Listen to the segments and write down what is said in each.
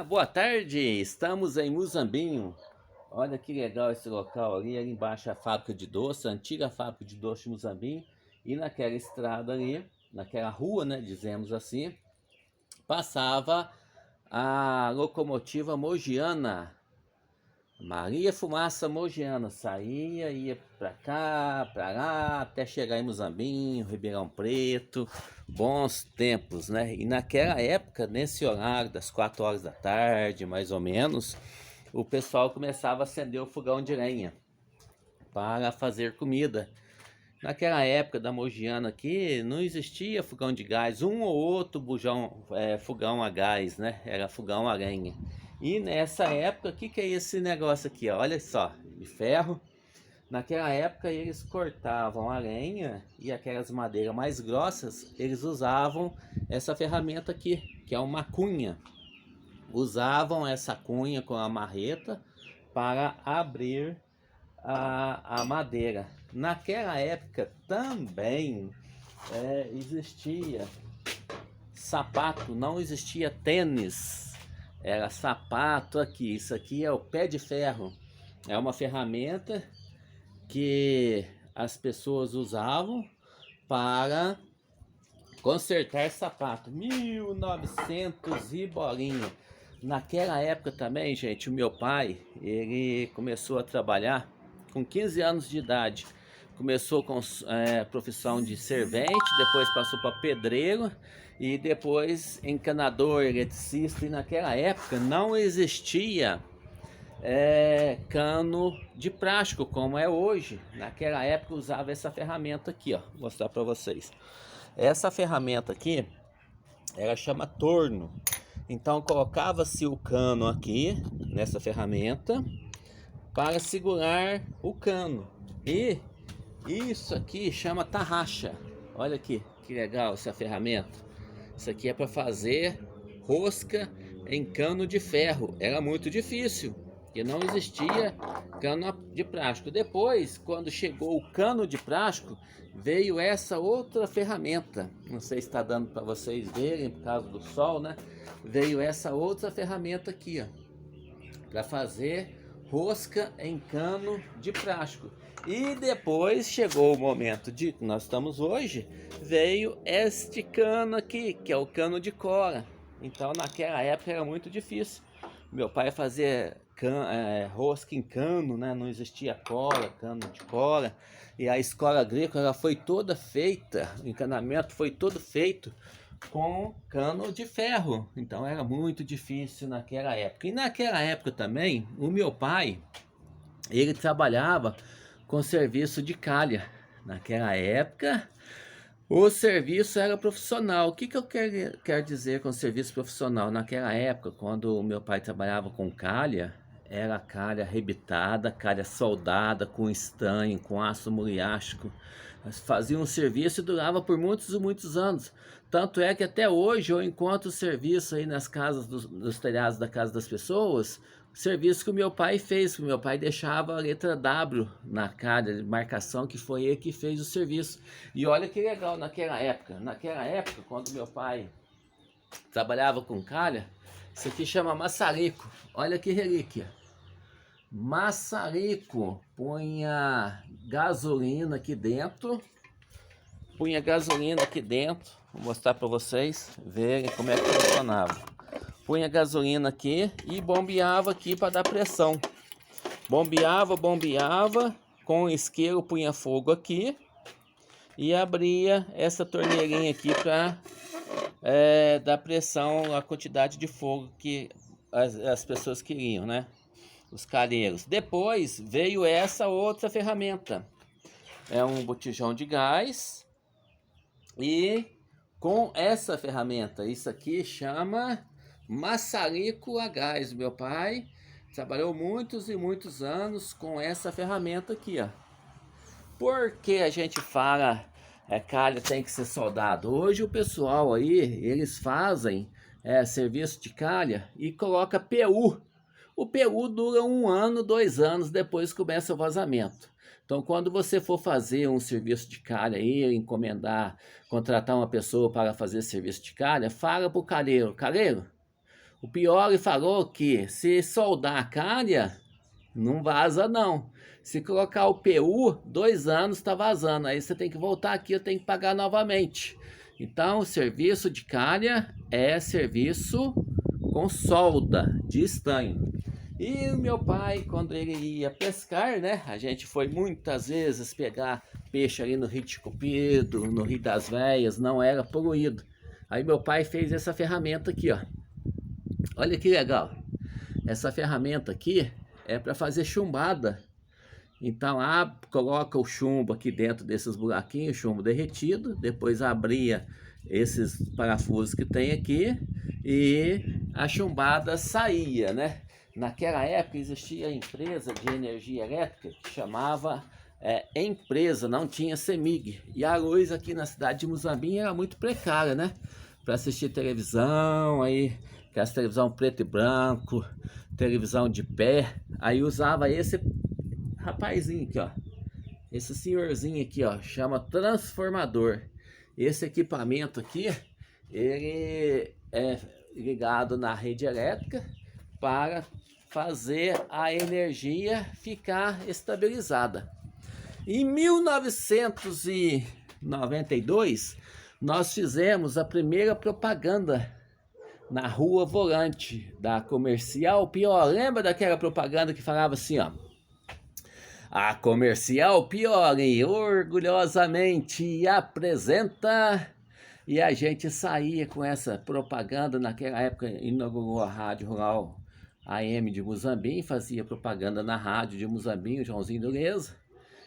Boa tarde, estamos em Muzambinho. Olha que legal esse local ali embaixo é a fábrica de doce, a antiga fábrica de doce de Muzambinho. E naquela estrada ali, naquela rua, né, dizemos assim, passava a locomotiva Mogiana. Maria Fumaça Mogiana saía, ia pra cá, pra lá, até chegar em Muzambinho, Ribeirão Preto, bons tempos, né? E naquela época, nesse horário das 4 horas da tarde, mais ou menos, o pessoal começava a acender o fogão de lenha para fazer comida. Naquela época da Mogiana aqui, não existia fogão de gás, um ou outro fogão a gás, né? Era fogão a lenha. E nessa época, o que é esse negócio aqui? Ó? Olha só, de ferro. Naquela época eles cortavam a lenha e aquelas madeiras mais grossas, eles usavam essa ferramenta aqui, que é uma cunha. Usavam essa cunha com a marreta para abrir a madeira. Naquela época também existia sapato, não existia tênis, era sapato aqui. Isso aqui é o pé de ferro, é uma ferramenta que as pessoas usavam para consertar sapato. 1900 e bolinha. Naquela época também, gente, o meu pai, ele começou a trabalhar com 15 anos de idade. Começou com profissão de servente, depois passou para pedreiro e depois encanador, eletricista. E naquela época não existia cano de plástico como é hoje. Naquela época usava essa ferramenta aqui, ó, vou mostrar para vocês. Essa ferramenta aqui, ela chama torno. Então colocava-se o cano aqui nessa ferramenta para segurar o cano. E isso aqui chama tarraxa. Olha aqui que legal essa ferramenta. Isso aqui é para fazer rosca em cano de ferro. Era muito difícil, porque não existia cano de plástico. Depois, quando chegou o cano de plástico, veio essa outra ferramenta. Não sei se está dando para vocês verem por causa do sol, né? Veio essa outra ferramenta aqui, ó, para fazer rosca em cano de plástico. E depois chegou o momento de que nós estamos hoje, veio este cano aqui, que é o cano de cola. Então naquela época era muito difícil. Meu pai fazia rosca em cano, né? Não existia cola, cano de cola. E a escola agrícola ela foi toda feita, o encanamento foi todo feito com cano de ferro. Então era muito difícil naquela época. E naquela época também, o meu pai, ele trabalhava com serviço de calha. Naquela época, o serviço era profissional. O que eu quero dizer com serviço profissional? Naquela época, quando o meu pai trabalhava com calha, era calha arrebitada, calha soldada, com estanho, com aço muriático. Fazia um serviço e durava por muitos e muitos anos. Tanto é que até hoje eu encontro serviço aí nas casas, dos telhados da casa das pessoas, serviço que o meu pai fez, que o meu pai deixava a letra W na calha, marcação que foi ele que fez o serviço. E olha que legal naquela época, quando meu pai trabalhava com calha, isso aqui chama maçarico. Olha que relíquia. Maçarico, punha gasolina aqui dentro, vou mostrar para vocês verem como é que funcionava. Punha gasolina aqui e bombeava aqui para dar pressão. Bombeava, com isqueiro punha fogo aqui e abria essa torneirinha aqui para dar pressão, a quantidade de fogo que as pessoas queriam, né? Os calheiros. Depois veio essa outra ferramenta. É um botijão de gás. E com essa ferramenta, isso aqui chama maçarico a gás. Meu pai trabalhou muitos e muitos anos com essa ferramenta aqui, ó. Por que a gente fala calha tem que ser soldado? Hoje o pessoal aí, eles fazem serviço de calha e coloca PU. O PU dura 1 ano, 2 anos, depois começa o vazamento. Então, quando você for fazer um serviço de calha aí, encomendar, contratar uma pessoa para fazer serviço de calha, fala para o calheiro: calheiro, O Piori falou que se soldar a calha, não vaza não. Se colocar o PU, 2 anos tá vazando. Aí você tem que voltar aqui, eu tenho que pagar novamente. Então, o serviço de calha é serviço com solda de estanho. E o meu pai, quando ele ia pescar, né? A gente foi muitas vezes pegar peixe ali no Rio de Cupido, no Rio das Velhas, não era poluído. Aí meu pai fez essa ferramenta aqui, ó. Olha que legal. Essa ferramenta aqui é para fazer chumbada. Então, coloca o chumbo aqui dentro desses buraquinhos, chumbo derretido, depois abria esses parafusos que tem aqui e a chumbada saía, né? Naquela época existia a empresa de energia elétrica que chamava Empresa, não tinha CEMIG. E a luz aqui na cidade de Muzambinho era muito precária, né? Para assistir televisão, aí, aquelas televisão preto e branco, televisão de pé, aí usava esse rapazinho aqui, ó, esse senhorzinho aqui, ó, chama transformador. Esse equipamento aqui, ele é ligado na rede elétrica para fazer a energia ficar estabilizada. Em 1992, nós fizemos a primeira propaganda na Rua Volante da Comercial Pior. Lembra daquela propaganda que falava assim, ó: a Comercial Piori orgulhosamente apresenta. E a gente saía com essa propaganda. Naquela época inaugurou a Rádio Rural AM de Muzambinho, fazia propaganda na rádio de Muzambinho, Joãozinho Dureza.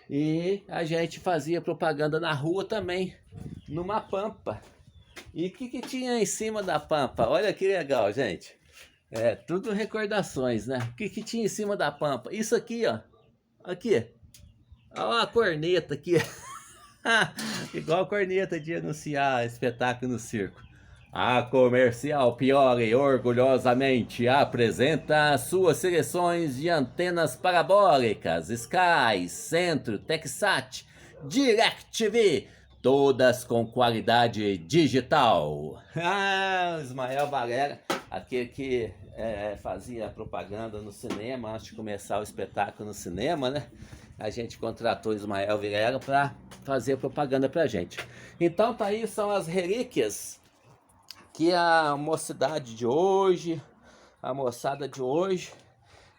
E a gente fazia propaganda na rua também, numa pampa. E o que tinha em cima da pampa? Olha que legal, gente. É, tudo recordações, né? O que tinha em cima da pampa? Isso aqui, ó. Aqui, olha a corneta aqui. Igual a corneta de anunciar espetáculo no circo. A Comercial Piori orgulhosamente apresenta suas seleções de antenas parabólicas Sky, Centro, Texat, DirecTV, todas com qualidade digital. O Ismael Valera, aquele que fazia propaganda no cinema, antes de começar o espetáculo no cinema, né? A gente contratou o Ismael Valera para fazer propaganda pra gente. Então tá aí, são as relíquias que a mocidade de hoje, a moçada de hoje,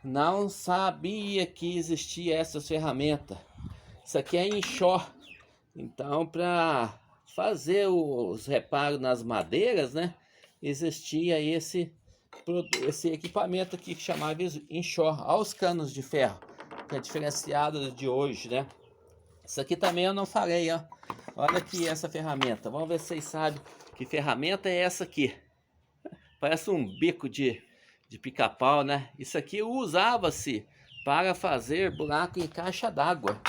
não sabia que existia essas ferramentas. Isso aqui é enxó. Então, para fazer os reparos nas madeiras, né, existia esse equipamento aqui que chamava enxó. Olha os canos de ferro, que é diferenciado de hoje, né? Isso aqui também eu não falei, ó. Olha aqui essa ferramenta. Vamos ver se vocês sabem que ferramenta é essa aqui. Parece um bico de pica-pau, né? Isso aqui usava-se para fazer buraco em caixa d'água.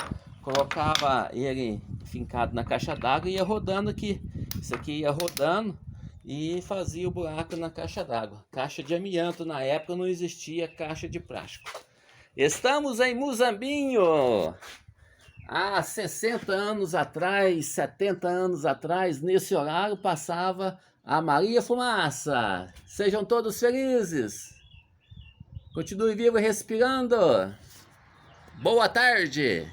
Colocava ele fincado na caixa d'água e ia rodando aqui. Isso aqui ia rodando e fazia o buraco na caixa d'água. Caixa de amianto, na época não existia caixa de plástico. Estamos em Muzambinho. Há 60 anos atrás, 70 anos atrás, nesse horário passava a Maria Fumaça. Sejam todos felizes. Continue vivo e respirando. Boa tarde.